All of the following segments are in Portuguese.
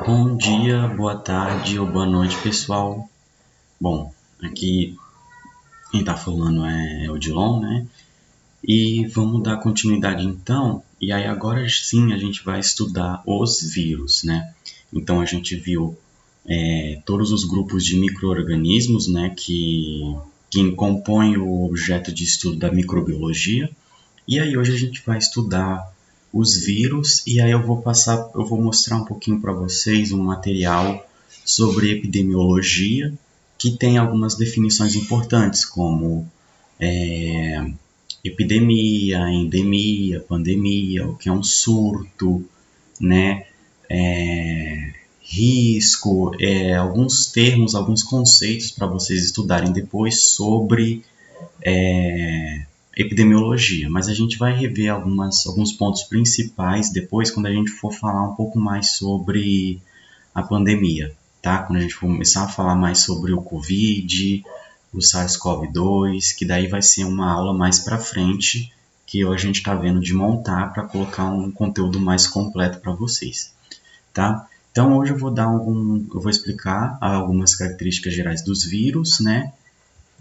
Bom dia, boa tarde ou boa noite, pessoal. Bom, aqui quem está falando é o Dilon, né? E vamos dar continuidade então. E aí agora sim a gente vai estudar os vírus, né? Então a gente viu todos os grupos de micro-organismos, né? Que compõem o objeto de estudo da microbiologia. E aí hoje a gente vai estudar os vírus e aí eu vou mostrar um pouquinho para vocês um material sobre epidemiologia que tem algumas definições importantes como epidemia, endemia, pandemia, o que é um surto, né? Risco, alguns termos, alguns conceitos para vocês estudarem depois sobre epidemiologia, mas a gente vai rever alguns pontos principais depois quando a gente for falar um pouco mais sobre a pandemia, tá? Quando a gente for começar a falar mais sobre o Covid, o SARS-CoV-2, que daí vai ser uma aula mais para frente que a gente está vendo de montar para colocar um conteúdo mais completo para vocês, tá? Então hoje eu vou explicar algumas características gerais dos vírus, né?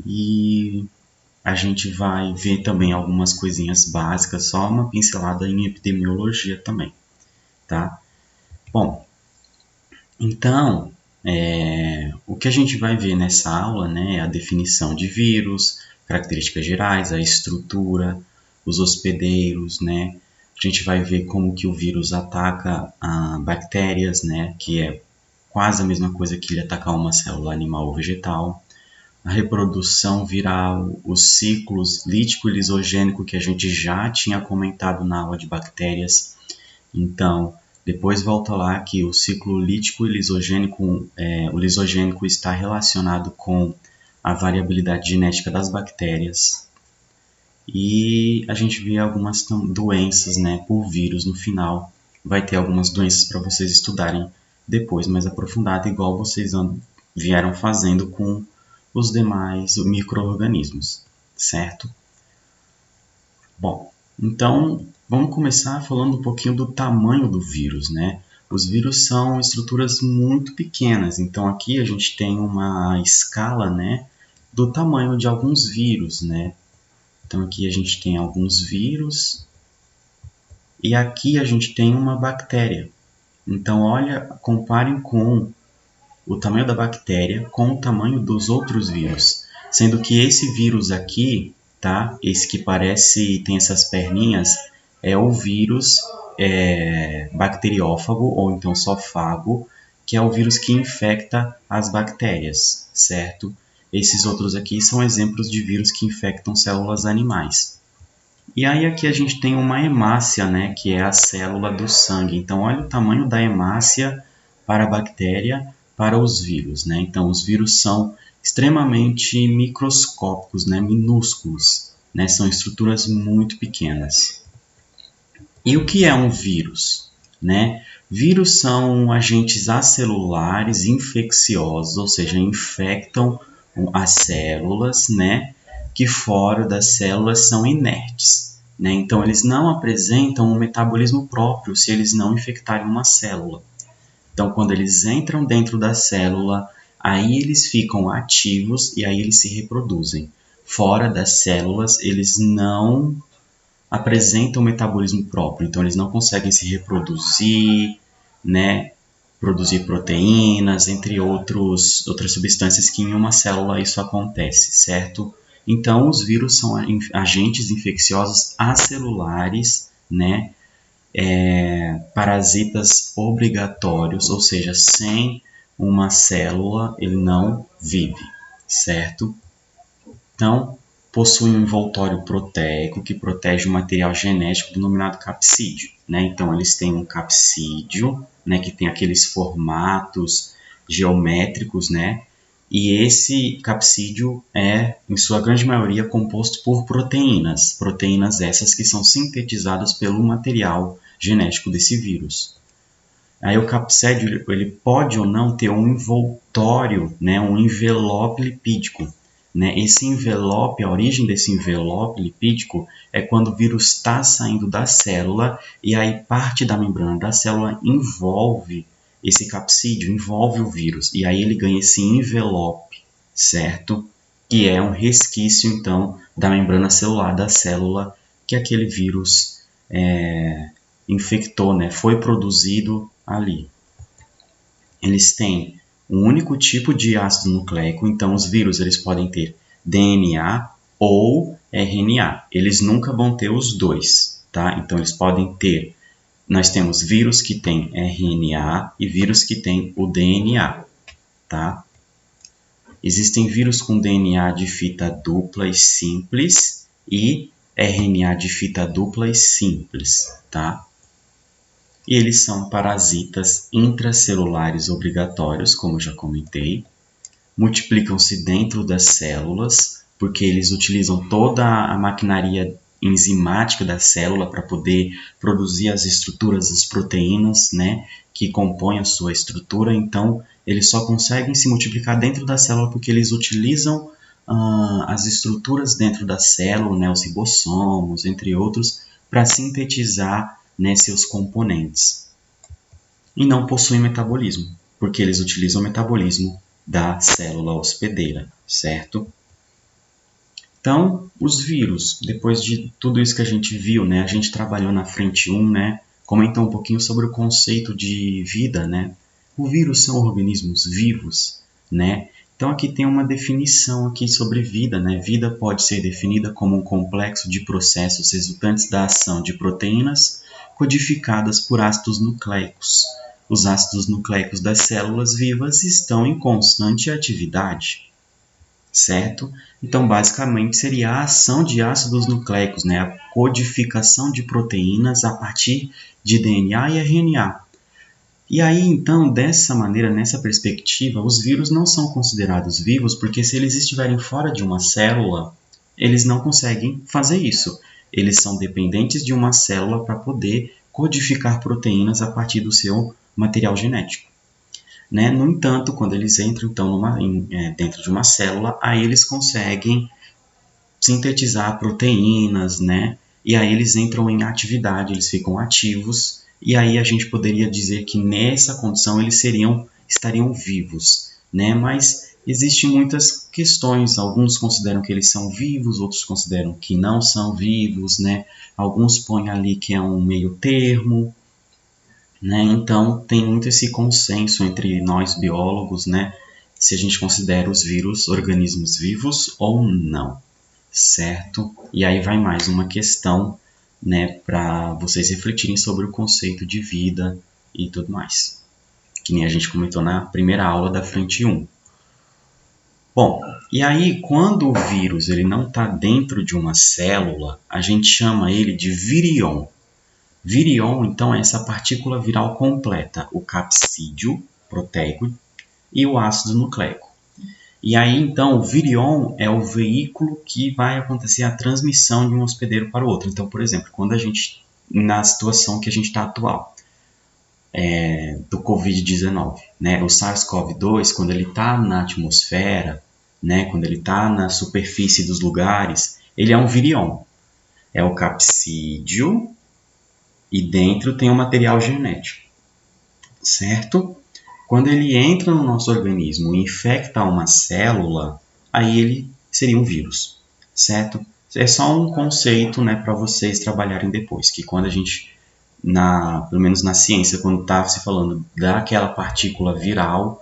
E a gente vai ver também algumas coisinhas básicas, só uma pincelada em epidemiologia também, tá? Bom, então, o que a gente vai ver nessa aula, né, é a definição de vírus, características gerais, a estrutura, os hospedeiros, né? A gente vai ver como que o vírus ataca bactérias, né, que é quase a mesma coisa que ele atacar uma célula animal ou vegetal. A reprodução viral, os ciclos lítico e lisogênico que a gente já tinha comentado na aula de bactérias. Então, depois volta lá que o ciclo lítico e lisogênico, o lisogênico está relacionado com a variabilidade genética das bactérias. E a gente vê algumas doenças, né, por vírus no final. Vai ter algumas doenças para vocês estudarem depois, mais aprofundado, igual vocês vieram fazendo com os demais micro-organismos, certo? Bom, então vamos começar falando um pouquinho do tamanho do vírus, né? Os vírus são estruturas muito pequenas, então aqui a gente tem uma escala, né, do tamanho de alguns vírus, né? Então aqui a gente tem alguns vírus e aqui a gente tem uma bactéria. Então olha, comparem com o tamanho da bactéria com o tamanho dos outros vírus, sendo que esse vírus aqui, tá? Esse que tem essas perninhas, é o vírus bacteriófago ou então só fago, que é o vírus que infecta as bactérias, certo? Esses outros aqui são exemplos de vírus que infectam células animais. E aí aqui a gente tem uma hemácia, né, que é a célula do sangue. Então olha o tamanho da hemácia para a bactéria, para os vírus, né? Então os vírus são extremamente microscópicos, né, minúsculos, né? São estruturas muito pequenas. E o que é um vírus, né? Vírus são agentes acelulares infecciosos, ou seja, infectam as células, né? Que fora das células são inertes, né? Então eles não apresentam um metabolismo próprio se eles não infectarem uma célula. Então quando eles entram dentro da célula, aí eles ficam ativos e aí eles se reproduzem. Fora das células, eles não apresentam um metabolismo próprio, então eles não conseguem se reproduzir, né? Produzir proteínas, entre outras substâncias que em uma célula isso acontece, certo? Então, os vírus são agentes infecciosos acelulares, né? Parasitas obrigatórios, ou seja, sem uma célula ele não vive, certo? Então, possui um envoltório proteico que protege o material genético denominado capsídeo, né? Então, eles têm um capsídeo, né, que tem aqueles formatos geométricos, né? E esse capsídeo é, em sua grande maioria, composto por proteínas essas que são sintetizadas pelo material genético desse vírus. Aí o capsídeo ele pode ou não ter um envoltório, né, um envelope lipídico. Né? Esse envelope, a origem desse envelope lipídico é quando o vírus está saindo da célula e aí parte da membrana da célula envolve esse capsídeo envolve o vírus, e aí ele ganha esse envelope, certo? Que é um resquício, então, da membrana celular da célula que aquele vírus infectou, né? Foi produzido ali. Eles têm um único tipo de ácido nucleico, então os vírus eles podem ter DNA ou RNA. Eles nunca vão ter os dois, tá? Então eles podem ter, nós temos vírus que tem RNA e vírus que tem o DNA, tá? Existem vírus com DNA de fita dupla e simples e RNA de fita dupla e simples, tá? E eles são parasitas intracelulares obrigatórios, como eu já comentei. Multiplicam-se dentro das células, porque eles utilizam toda a maquinaria enzimática da célula para poder produzir as estruturas, as proteínas, né, que compõem a sua estrutura. Então, eles só conseguem se multiplicar dentro da célula porque eles utilizam as estruturas dentro da célula, né, os ribossomos, entre outros, para sintetizar, né, seus componentes. E não possuem metabolismo, porque eles utilizam o metabolismo da célula hospedeira, certo? Então, os vírus, depois de tudo isso que a gente viu, né, a gente trabalhou na frente 1, né, comentou um pouquinho sobre o conceito de vida, né? O vírus são organismos vivos, né? Então aqui tem uma definição aqui sobre vida, né? Vida pode ser definida como um complexo de processos resultantes da ação de proteínas codificadas por ácidos nucleicos. Os ácidos nucleicos das células vivas estão em constante atividade, certo? Então, basicamente, seria a ação de ácidos nucleicos, né? A codificação de proteínas a partir de DNA e RNA. E aí, então, dessa maneira, nessa perspectiva, os vírus não são considerados vivos, porque se eles estiverem fora de uma célula, eles não conseguem fazer isso. Eles são dependentes de uma célula para poder codificar proteínas a partir do seu material genético, né? No entanto, quando eles entram então dentro de uma célula, aí eles conseguem sintetizar proteínas, né? E aí eles entram em atividade, eles ficam ativos, e aí a gente poderia dizer que nessa condição eles estariam vivos, né? Mas existem muitas questões, alguns consideram que eles são vivos, outros consideram que não são vivos, né? Alguns põem ali que é um meio termo, né? Então, tem muito esse consenso entre nós biólogos, né? Se a gente considera os vírus organismos vivos ou não, certo? E aí vai mais uma questão, né, para vocês refletirem sobre o conceito de vida e tudo mais, que nem a gente comentou na primeira aula da frente 1. Bom, e aí quando o vírus ele não está dentro de uma célula, a gente chama ele de virion. Virion, então, é essa partícula viral completa, o capsídeo proteico e o ácido nucleico. E aí, então, o virion é o veículo que vai acontecer a transmissão de um hospedeiro para o outro. Então, por exemplo, quando a gente, na situação que a gente está atual, do Covid-19, né, o SARS-CoV-2, quando ele está na atmosfera, né, quando ele está na superfície dos lugares, ele é um virion. É o capsídeo e dentro tem o material genético, certo? Quando ele entra no nosso organismo e infecta uma célula, aí ele seria um vírus, certo? É só um conceito, né, para vocês trabalharem depois, que quando a gente, pelo menos na ciência, quando está se falando daquela partícula viral,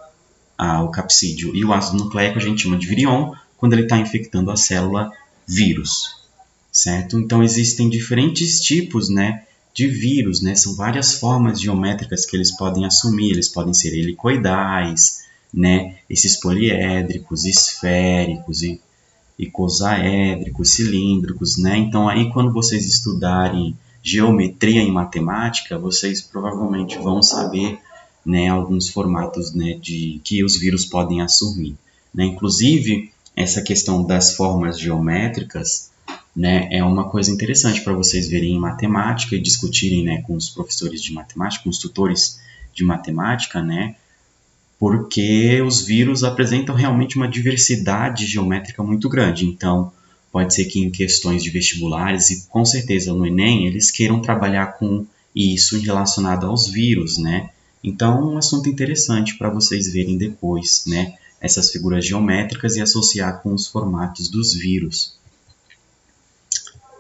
o capsídeo e o ácido nucleico, a gente chama de virion, quando ele está infectando a célula, vírus, certo? Então existem diferentes tipos, né, de vírus, né? São várias formas geométricas que eles podem assumir. Eles podem ser helicoidais, né? Esses poliédricos, esféricos, icosaédricos, cilíndricos, né? Então aí quando vocês estudarem geometria em matemática, vocês provavelmente vão saber, né, alguns formatos, né, de que os vírus podem assumir, né? Inclusive essa questão das formas geométricas, né, é uma coisa interessante para vocês verem em matemática e discutirem, né, com os professores de matemática, com os tutores de matemática, né, porque os vírus apresentam realmente uma diversidade geométrica muito grande. Então, pode ser que em questões de vestibulares e com certeza no Enem eles queiram trabalhar com isso relacionado aos vírus, né, Então, um assunto interessante para vocês verem depois, né? Essas figuras geométricas e associar com os formatos dos vírus.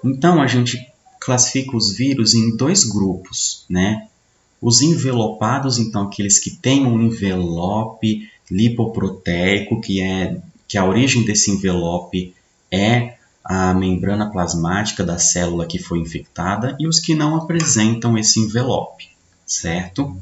Então, a gente classifica os vírus em dois grupos, né? Os envelopados, então, aqueles que têm um envelope lipoproteico, que a origem desse envelope é a membrana plasmática da célula que foi infectada, e os que não apresentam esse envelope, certo?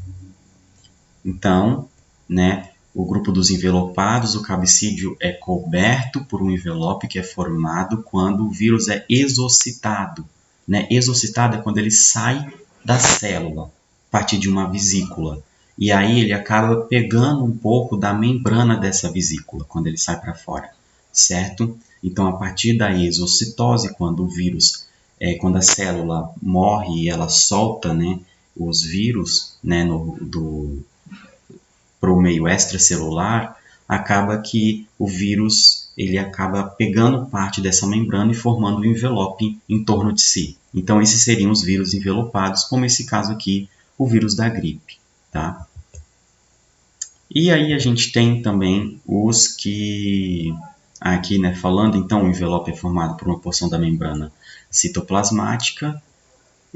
Então, né, o grupo dos envelopados, o cabecídeo é coberto por um envelope que é formado quando o vírus é exocitado. Né? Exocitado é quando ele sai da célula, a partir de uma vesícula. E aí ele acaba pegando um pouco da membrana dessa vesícula, quando ele sai para fora, certo? Então, a partir da exocitose, quando o vírus, quando a célula morre e ela solta, né, os vírus, né, para o meio extracelular, acaba que o vírus ele acaba pegando parte dessa membrana e formando um envelope em torno de si. Então, esses seriam os vírus envelopados, como esse caso aqui, o vírus da gripe. Tá? E aí a gente tem também os que, aqui, né, falando, então, o envelope é formado por uma porção da membrana citoplasmática,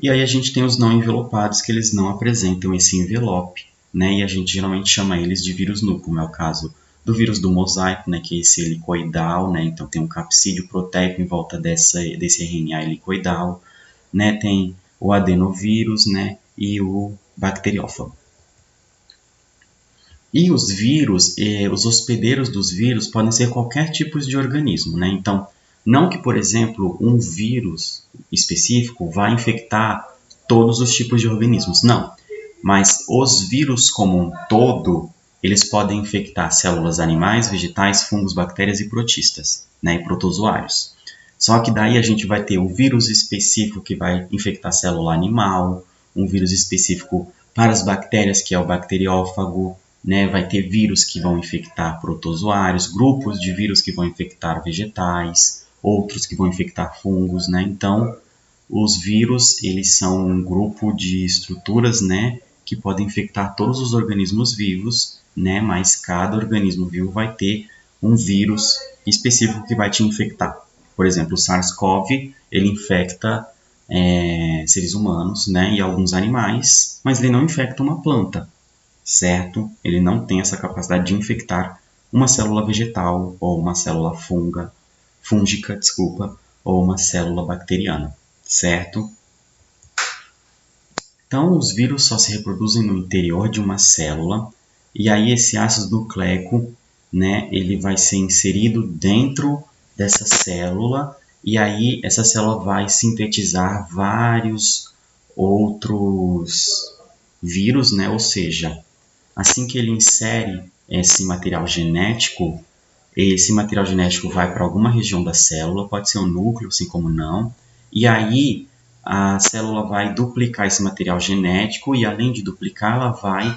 e aí a gente tem os não envelopados, que eles não apresentam esse envelope, né? E a gente geralmente chama eles de vírus nu, como é o caso do vírus do mosaico, né? Que é esse helicoidal, né? Então tem um capsídeo proteico em volta desse RNA helicoidal, né? Tem o adenovírus, né? E o bacteriófago. E os vírus, os hospedeiros dos vírus podem ser qualquer tipo de organismo, né? Então, não que, por exemplo, um vírus específico vá infectar todos os tipos de organismos, não. Mas os vírus como um todo, eles podem infectar células animais, vegetais, fungos, bactérias e protistas, né? E protozoários. Só que daí a gente vai ter o vírus específico que vai infectar a célula animal, um vírus específico para as bactérias, que é o bacteriófago, né? Vai ter vírus que vão infectar protozoários, grupos de vírus que vão infectar vegetais, outros que vão infectar fungos, né? Então, os vírus, eles são um grupo de estruturas, né, que podem infectar todos os organismos vivos, né? Mas cada organismo vivo vai ter um vírus específico que vai te infectar. Por exemplo, o SARS-CoV, ele infecta seres humanos, né, e alguns animais, mas ele não infecta uma planta, certo? Ele não tem essa capacidade de infectar uma célula vegetal ou uma célula fúngica, ou uma célula bacteriana, certo? Então, os vírus só se reproduzem no interior de uma célula e aí esse ácido nucleico, né, ele vai ser inserido dentro dessa célula e aí essa célula vai sintetizar vários outros vírus, né? Ou seja, assim que ele insere esse material genético vai para alguma região da célula, pode ser um núcleo, assim como não, e aí a célula vai duplicar esse material genético e, além de duplicar, ela vai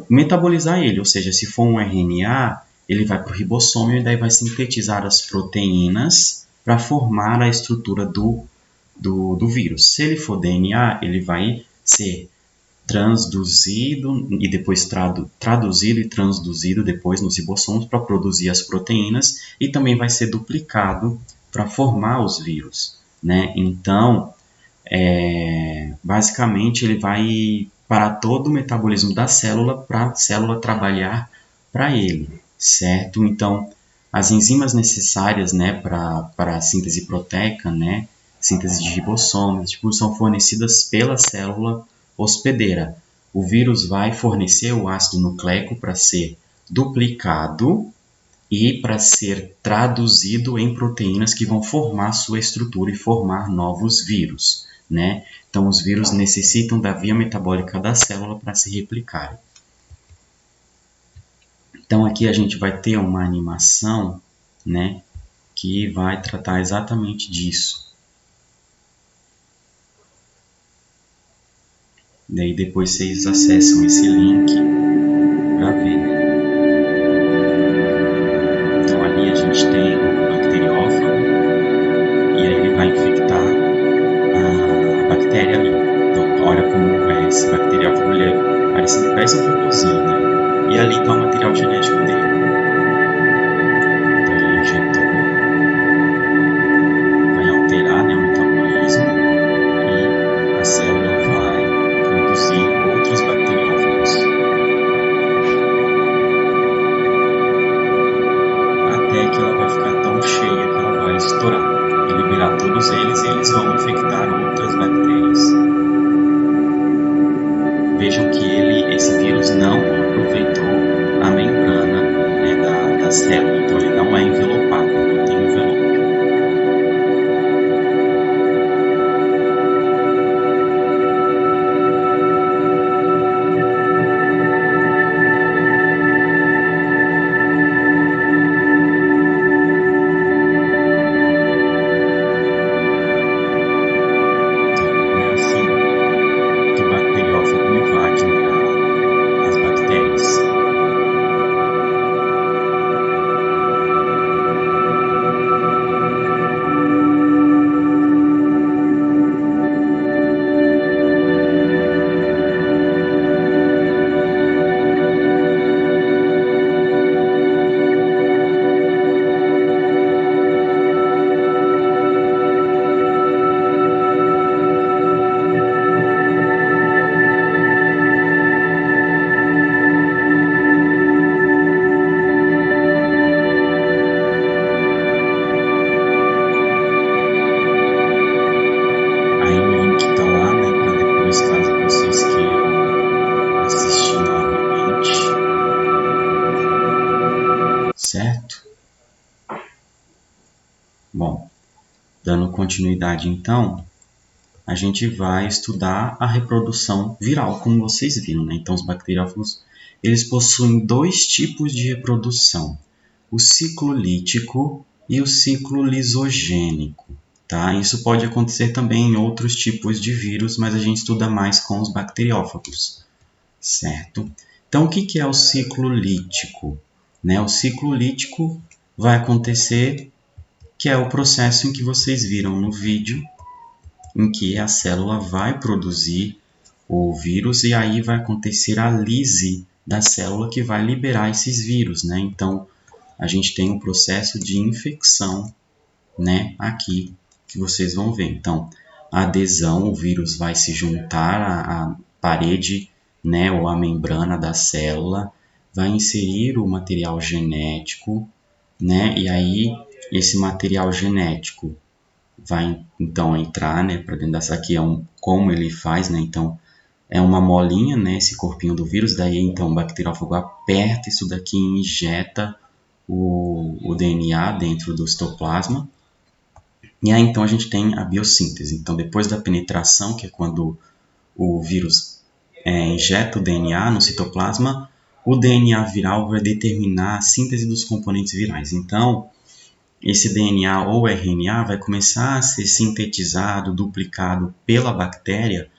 metabolizar ele, ou seja, se for um RNA, ele vai para o ribossoma e daí vai sintetizar as proteínas para formar a estrutura do vírus. Se ele for DNA, ele vai ser transduzido e depois traduzido e transduzido depois nos ribossomos para produzir as proteínas e também vai ser duplicado para formar os vírus, né? Então, basicamente ele vai parar todo o metabolismo da célula para a célula trabalhar para ele, certo? Então, as enzimas necessárias, né, para a síntese proteica, né, síntese de ribossomos, são fornecidas pela célula hospedeira. O vírus vai fornecer o ácido nucleico para ser duplicado e para ser traduzido em proteínas que vão formar sua estrutura e formar novos vírus, né? Então, os vírus necessitam da via metabólica da célula para se replicarem. Então, aqui a gente vai ter uma animação, né, que vai tratar exatamente disso. Daí depois vocês acessam esse link para ver. Então ali a gente tem o bacteriófago e aí ele vai infectar a bactéria ali. Então olha como esse bacteriófago ele parece um E ali está o material genético dele. Então ele injetou, vai alterar, né, o metabolismo e a célula vai produzir outros bacteriófagos. Até que ela vai ficar tão cheia que ela vai estourar e liberar todos eles, e eles vão infectar outras bactérias. Vejam que esse vírus não aproveitou a membrana, né, da célula, então ele não é envelopado, não tem envelope. Então é assim que o bacteriófago invade, né, as bactérias. Aí o link tá lá, né, para depois, caso vocês queiram assistir novamente, certo? Bom, dando continuidade então, a gente vai estudar a reprodução viral, como vocês viram, né? Então os bacteriófagos, eles possuem dois tipos de reprodução: o ciclo lítico e o ciclo lisogênico. Tá? Isso pode acontecer também em outros tipos de vírus, mas a gente estuda mais com os bacteriófagos, certo? Então, o que é o ciclo lítico? Né? O ciclo lítico vai acontecer, que é o processo em que vocês viram no vídeo, em que a célula vai produzir o vírus e aí vai acontecer a lise da célula que vai liberar esses vírus, né? Então, a gente tem um processo de infecção, né, aqui, que vocês vão ver. Então, a adesão, o vírus vai se juntar à parede, né, ou à membrana da célula, vai inserir o material genético, né, e aí esse material genético vai então entrar, né, para dentro dessa aqui, como ele faz, né, então é uma molinha, né, esse corpinho do vírus, daí então o bacteriófago aperta isso daqui e injeta o DNA dentro do citoplasma. E aí então a gente tem a biossíntese. Então depois da penetração, que é quando o vírus injeta o DNA no citoplasma, o DNA viral vai determinar a síntese dos componentes virais. Então esse DNA ou RNA vai começar a ser sintetizado, duplicado pela bactéria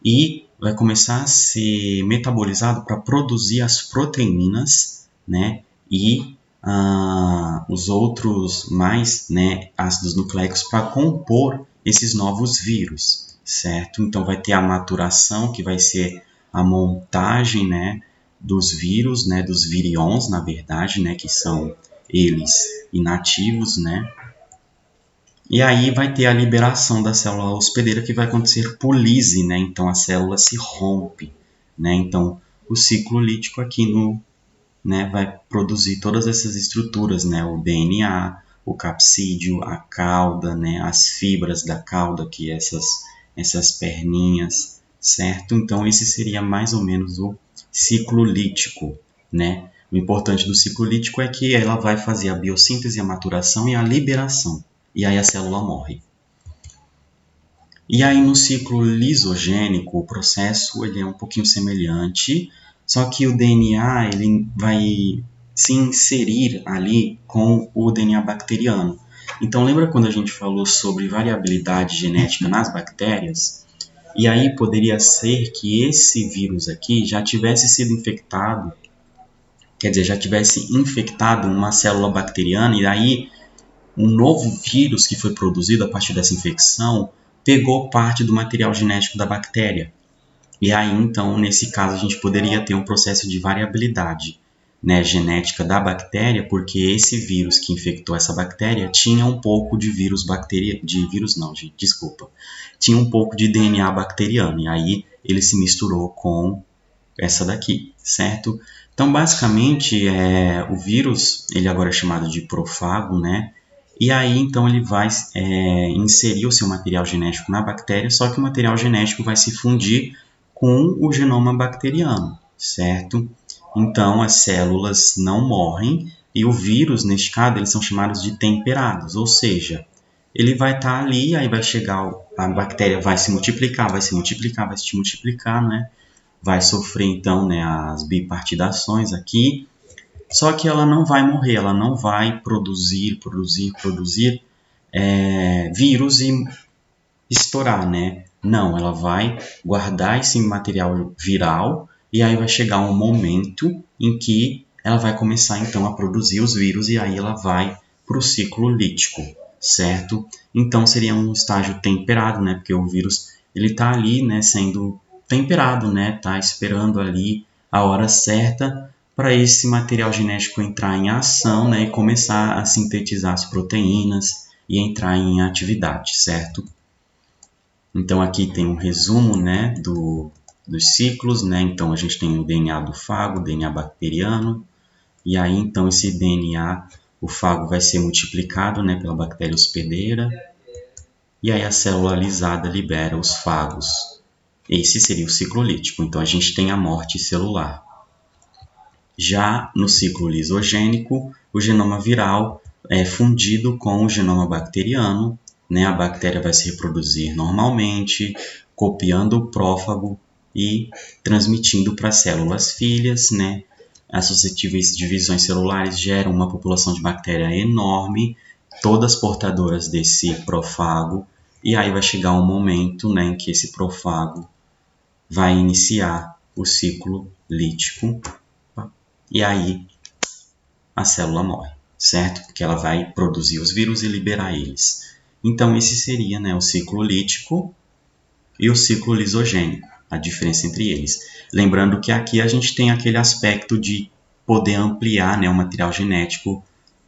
e vai começar a ser metabolizado para produzir as proteínas, né, e os outros mais, né, ácidos nucleicos para compor esses novos vírus, certo? Então vai ter a maturação, que vai ser a montagem, né, dos vírus, né, dos virions, na verdade, né, que são eles inativos, né? E aí vai ter a liberação da célula hospedeira, que vai acontecer por lise, né? Então a célula se rompe, né? Então o ciclo lítico aqui né, vai produzir todas essas estruturas, né? O DNA, o capsídeo, a cauda, né? As fibras da cauda, que essas perninhas, certo? Então esse seria mais ou menos o ciclo lítico, né? O importante do ciclo lítico é que ela vai fazer a biossíntese, a maturação e a liberação. E aí a célula morre. E aí no ciclo lisogênico, o processo ele é um pouquinho semelhante, só que o DNA ele vai se inserir ali com o DNA bacteriano. Então lembra quando a gente falou sobre variabilidade genética nas bactérias? E aí poderia ser que esse vírus aqui já tivesse sido infectado, quer dizer, já tivesse infectado uma célula bacteriana, e aí um novo vírus que foi produzido a partir dessa infecção pegou parte do material genético da bactéria. E aí, então, nesse caso, a gente poderia ter um processo de variabilidade. né, genética da bactéria, porque esse vírus que infectou essa bactéria tinha um pouco de tinha um pouco de DNA bacteriano, e aí ele se misturou com essa daqui, certo? Então, basicamente, o vírus, ele agora é chamado de profago, né? E aí, então, ele vai inserir o seu material genético na bactéria, só que o material genético vai se fundir com o genoma bacteriano, certo? Então, as células não morrem e o vírus, neste caso, eles são chamados de temperados, ou seja, ele vai estar ali, aí vai chegar, a bactéria vai se multiplicar, vai se multiplicar, né? Vai sofrer, então, né, as bipartidações aqui, só que ela não vai morrer, ela não vai produzir vírus e estourar, né? Não, ela vai guardar esse material viral e aí vai chegar um momento em que ela vai começar então a produzir os vírus e aí ela vai para o ciclo lítico, certo? Então seria um estágio temperado, né? Porque o vírus ele está ali, né? Sendo temperado, né? Tá esperando ali a hora certa para esse material genético entrar em ação, né? E começar a sintetizar as proteínas e entrar em atividade, certo? Então aqui tem um resumo, né, dos ciclos, né? Então a gente tem o DNA do fago, o DNA bacteriano, e aí então esse DNA, o fago vai ser multiplicado, né, pela bactéria hospedeira, e aí a célula lisada libera os fagos. Esse seria o ciclo lítico, então a gente tem a morte celular. Já no ciclo lisogênico, o genoma viral é fundido com o genoma bacteriano, né? A bactéria vai se reproduzir normalmente, copiando o prófago e transmitindo para as células filhas, né? As suscetíveis divisões celulares geram uma população de bactéria enorme, todas portadoras desse profago, e aí vai chegar um momento, né, em que esse profago vai iniciar o ciclo lítico, e aí a célula morre, certo? Porque ela vai produzir os vírus e liberar eles. Então, esse seria, né, o ciclo lítico e o ciclo lisogênico, a diferença entre eles. Lembrando que aqui a gente tem aquele aspecto de poder ampliar, né, o material genético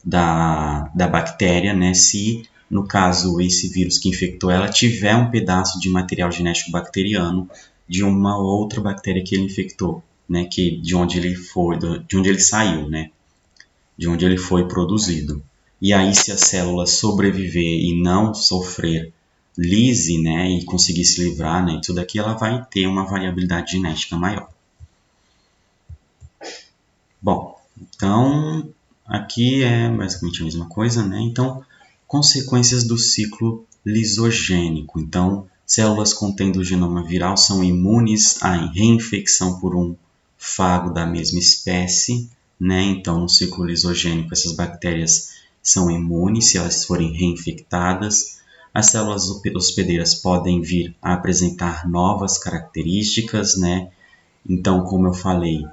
da bactéria, né, se, no caso, esse vírus que infectou ela tiver um pedaço de material genético bacteriano de uma outra bactéria que ele infectou, né, de onde ele saiu, né, de onde ele foi produzido. E aí, se a célula sobreviver e não sofrer lise, né, e conseguir se livrar, né, disso daqui, ela vai ter uma variabilidade genética maior. Bom, então aqui é basicamente a mesma coisa, né? Então, consequências do ciclo lisogênico. Então, células contendo o genoma viral são imunes à reinfecção por um fago da mesma espécie, né? Então, no ciclo lisogênico, essas bactérias são imunes se elas forem reinfectadas. As células hospedeiras podem vir a apresentar novas características, né? Então, como eu falei,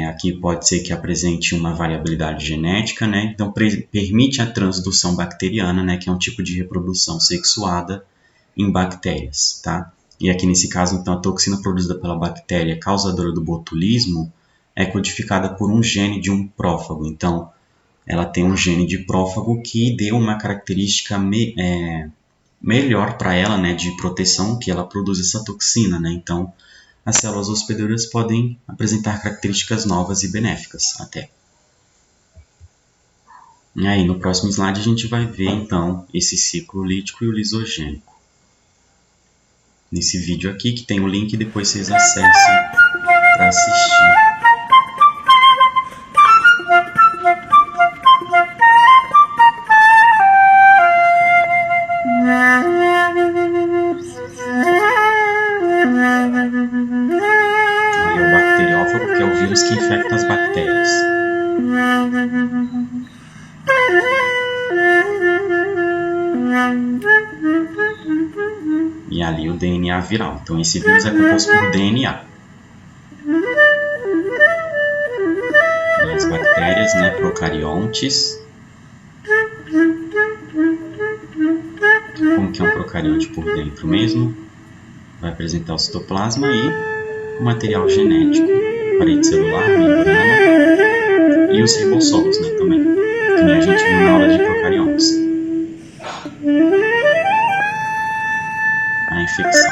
aqui pode ser que apresente uma variabilidade genética, né? Então, permite a transdução bacteriana, né? Que é um tipo de reprodução sexuada em bactérias, tá? E aqui nesse caso, então, a toxina produzida pela bactéria causadora do botulismo é codificada por um gene de um prófago. Então, ela tem um gene de prófago que deu uma característica melhor para ela, né? De proteção, que ela produz essa toxina, né? Então, as células hospedeiras podem apresentar características novas e benéficas até. E aí, no próximo slide, a gente vai ver, então, esse ciclo lítico e o lisogênico. Nesse vídeo aqui, que tem o link, depois vocês acessem para assistir. Aí o bacteriófago, que é o vírus que infecta as bactérias. E ali o DNA viral. Então esse vírus é composto por DNA. E as bactérias, né, procariontes. Como que é um procarionte por dentro mesmo? Vai apresentar o citoplasma e o material genético, parede celular, membrana, os ribossolos, né, também, que nem a gente viu na aula de procariontes. A infecção.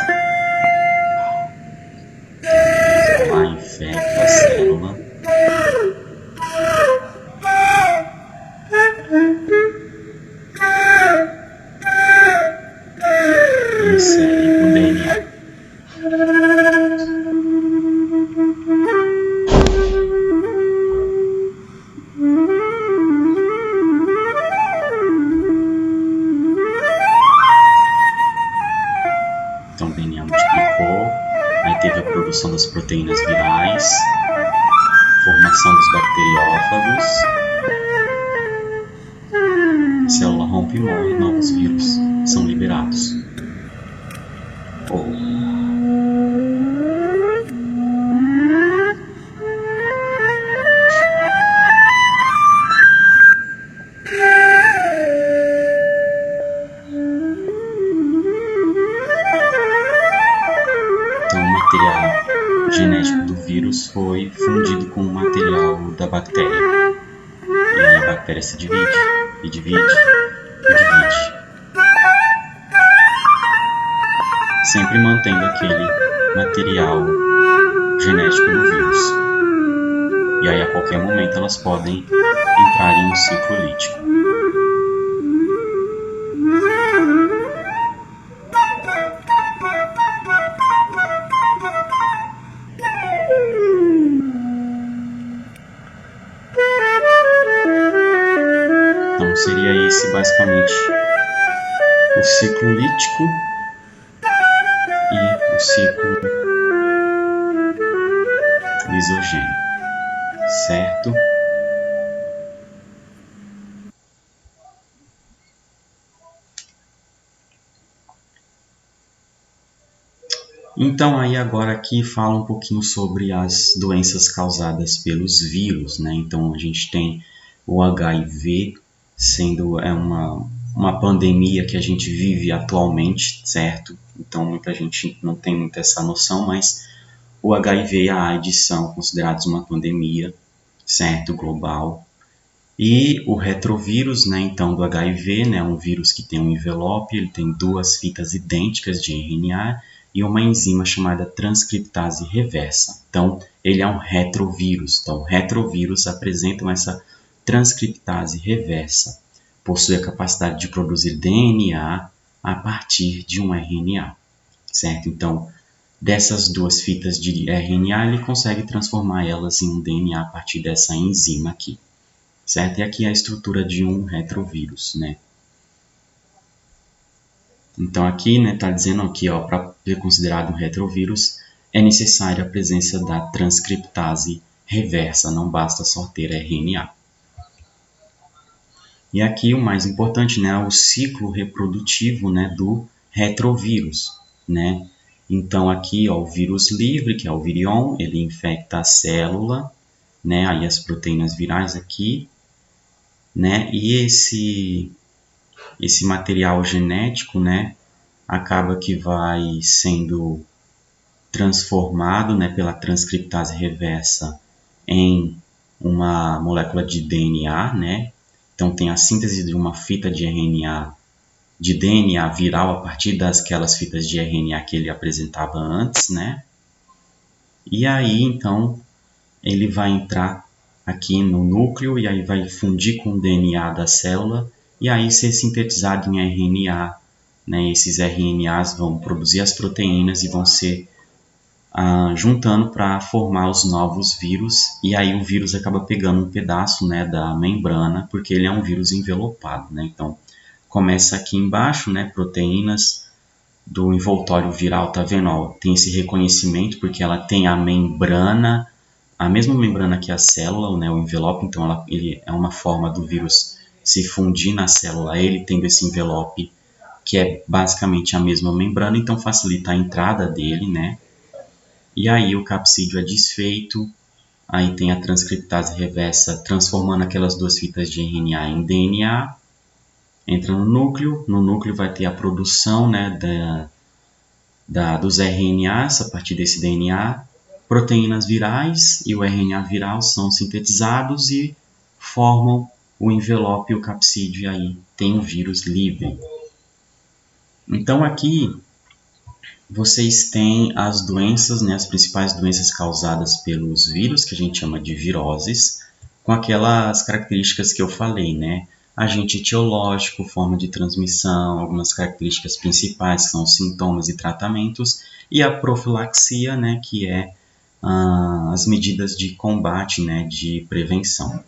Ela infecta a célula. Insere o DNA. Então o DNA multiplicou, aí teve a produção das proteínas virais, formação dos bacteriófagos, a célula rompe e morre, novos vírus são liberados. Então o material genético do vírus foi fundido com o material da bactéria. E aí a bactéria se divide, e divide, e divide. Sempre mantendo aquele material genético do vírus. E aí a qualquer momento elas podem entrar em um ciclo lítico. Então seria esse basicamente o ciclo lítico e o ciclo lisogênico, certo? Então aí agora aqui fala um pouquinho sobre as doenças causadas pelos vírus, né? Então a gente tem o HIV sendo uma pandemia que a gente vive atualmente, certo? Então muita gente não tem muito essa noção, mas o HIV e a AIDS são considerados uma pandemia, certo? Global. E o retrovírus, né, então, do HIV, né, um vírus que tem um envelope, ele tem duas fitas idênticas de RNA e uma enzima chamada transcriptase reversa. Então, ele é um retrovírus. Então, retrovírus apresentam essa transcriptase reversa. Possui a capacidade de produzir DNA a partir de um RNA, certo? Então, dessas duas fitas de RNA, ele consegue transformar elas em um DNA a partir dessa enzima aqui. Certo? E aqui é a estrutura de um retrovírus, né? Então aqui, né, tá dizendo aqui, ó, para ser considerado um retrovírus, é necessária a presença da transcriptase reversa, não basta só ter RNA. E aqui o mais importante, né, é o ciclo reprodutivo, né, do retrovírus, né? Então aqui, ó, o vírus livre, que é o virion, ele infecta a célula, né, aí as proteínas virais aqui, né? E esse material genético, né, acaba que vai sendo transformado, né, pela transcriptase reversa em uma molécula de DNA, né? Então tem a síntese de uma fita de RNA, de DNA viral a partir daquelas fitas de RNA que ele apresentava antes, né? E aí então ele vai entrar aqui no núcleo e aí vai fundir com o DNA da célula e aí ser sintetizado em RNA, né? Esses RNAs vão produzir as proteínas e vão ser juntando para formar os novos vírus e aí o vírus acaba pegando um pedaço, né, da membrana porque ele é um vírus envelopado, né? Então começa aqui embaixo, né, proteínas do envoltório viral, tá vendo? Ó, tem esse reconhecimento porque ela tem a membrana, a mesma membrana que a célula, né, o envelope, então ele é uma forma do vírus se fundir na célula, ele tendo esse envelope que é basicamente a mesma membrana, então facilita a entrada dele, né? E aí o capsídeo é desfeito, aí tem a transcriptase reversa transformando aquelas duas fitas de RNA em DNA, entra no núcleo vai ter a produção, né, dos RNAs a partir desse DNA, proteínas virais e o RNA viral são sintetizados e formam o envelope e o capsídeo, e aí tem o vírus livre. Então aqui vocês têm as doenças, né, as principais doenças causadas pelos vírus, que a gente chama de viroses, com aquelas características que eu falei, né? Agente etiológico, forma de transmissão, algumas características principais, que são os sintomas e tratamentos, e a profilaxia, né, que é as medidas de combate, né, de prevenção.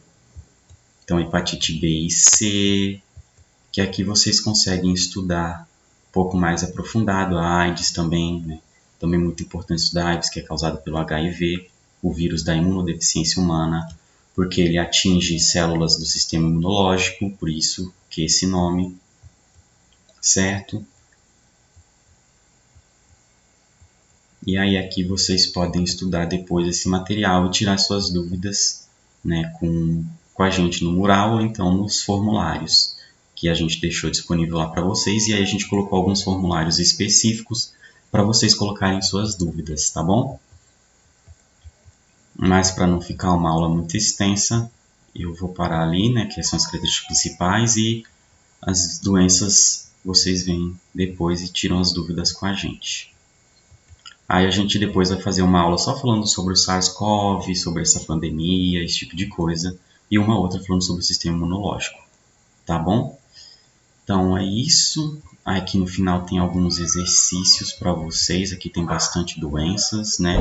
Então, hepatite B e C, que aqui vocês conseguem estudar um pouco mais aprofundado, a AIDS também, né? Também muito importante estudar a AIDS, que é causada pelo HIV, o vírus da imunodeficiência humana, porque ele atinge células do sistema imunológico, por isso que esse nome, certo? E aí aqui vocês podem estudar depois esse material e tirar suas dúvidas, né, com a gente no mural ou então nos formulários que a gente deixou disponível lá para vocês. E aí a gente colocou alguns formulários específicos para vocês colocarem suas dúvidas, tá bom? Mas para não ficar uma aula muito extensa, eu vou parar ali, né, que são as características principais, e as doenças vocês vêm depois e tiram as dúvidas com a gente. Aí a gente depois vai fazer uma aula só falando sobre o SARS-CoV, sobre essa pandemia, esse tipo de coisa, e uma outra falando sobre o sistema imunológico, tá bom? Então é isso. Aqui no final tem alguns exercícios para vocês. Aqui tem bastante doenças, né?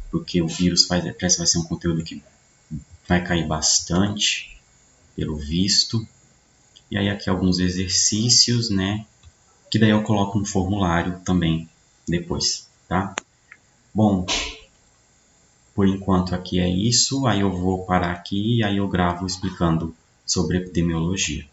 Porque o vírus parece que vai ser um conteúdo que vai cair bastante, pelo visto. E aí aqui alguns exercícios, né? Que daí eu coloco no formulário também depois, tá? Bom, por enquanto aqui é isso. Aí eu vou parar aqui e aí eu gravo explicando sobre epidemiologia.